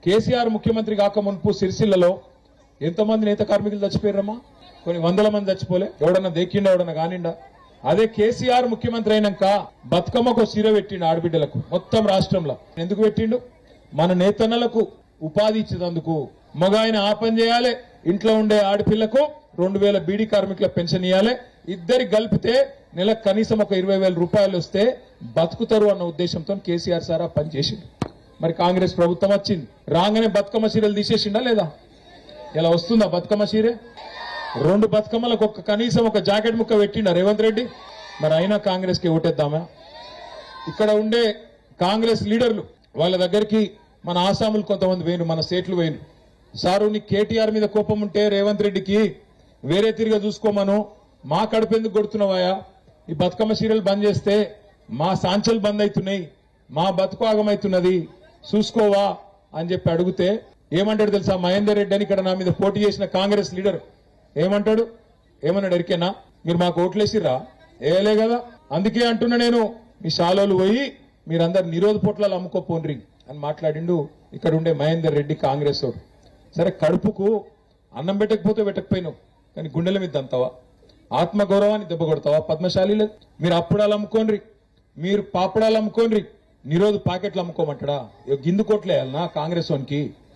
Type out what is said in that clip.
కేసీఆర్ ముఖ్యమంత్రి కాక మున్పు సిరిసిల్లలో ఎంతమంది నేత కార్మికులు చచ్చిపోయారమ్మా? కొన్ని వందల మంది చచ్చిపోలే? ఎవడన్నా దేక్కిండా, ఎవడన్నా కానిండా? అదే కేసీఆర్ ముఖ్యమంత్రి అయినాక బతుకమ్మకు చీర పెట్టిండు ఆడబిడ్డలకు మొత్తం రాష్ట్రంలో. ఎందుకు పెట్టిండు? మన నేతన్నలకు ఉపాధి ఇచ్చేందుకు. మగాయన ఆ పని చేయాలి, ఇంట్లో ఉండే ఆడపిల్లకు 2000 బీడీ కార్మికుల పెన్షన్ ఇవ్వాలి. ఇద్దరికి కలిపితే నెలకు కనీసం ఒక 20,000 రూపాయలు వస్తే బతుకుతారు అన్న ఉద్దేశంతో కేసీఆర్ సార్ ఆ పని చేసిండు. మరి కాంగ్రెస్ ప్రభుత్వం వచ్చింది, రాగానే బతుకమ్మ చీరలు తీసేసిండా లేదా? ఇలా వస్తుందా బతుకమ్మ చీరే? 2 బతుకమ్మలకు కనీసం ఒక జాకెట్ ముక్క పెట్టిండా రేవంత్ రెడ్డి? మరి అయినా కాంగ్రెస్ కి ఓటేద్దామా? ఇక్కడ ఉండే కాంగ్రెస్ లీడర్లు వాళ్ళ దగ్గరికి మన ఆసాములు కొంతమంది వేయను, మన స్టేట్లు వేయను. సారు నీ కేటీఆర్ మీద కోపం ఉంటే రేవంత్ రెడ్డికి వేరే తిరిగా చూసుకోమను, మా కడుపు ఎందుకు కొడుతున్నావాయా? ఈ బతుకమ్మ చీరలు బంద్ చేస్తే మా సాంచలు బంద్ అవుతున్నాయి, మా బతుకు ఆగమవుతున్నది, చూసుకోవా అని చెప్పి అడిగితే ఏమంటాడు తెలుసా? మహేందర్ రెడ్డి అని ఇక్కడ నా మీద పోటీ చేసిన కాంగ్రెస్ లీడర్ ఏమంటాడు? ఏమన్నాడు ఎరికేనా? మీరు మాకు ఓట్లేసిర్రా? ఏలే కదా, అందుకే అంటున్నా నేను, మీ శాలోలు పోయి మీరందరు నిరోధ పొట్లాలు అమ్ముకోపోండ్రి అని మాట్లాడిండు ఇక్కడ ఉండే మహేందర్ రెడ్డి కాంగ్రెస్ వాడు. సరే, కడుపుకు అన్నం పెట్టకపోతే పెట్టకపోయినావు, కానీ గుండెల మీద దంతావా? ఆత్మగౌరవాన్ని దెబ్బ కొడతావా? పద్మశాలి లేదు. మీరు అప్పుడాలు అమ్ముకోండ్రి, మీరు పాపడాలు అమ్ముకోండ్రి, నిరోధ ప్యాకెట్లు అమ్ముకోమంటాడా? గిందు కొట్లేయాలనా కాంగ్రెస్ వానికి?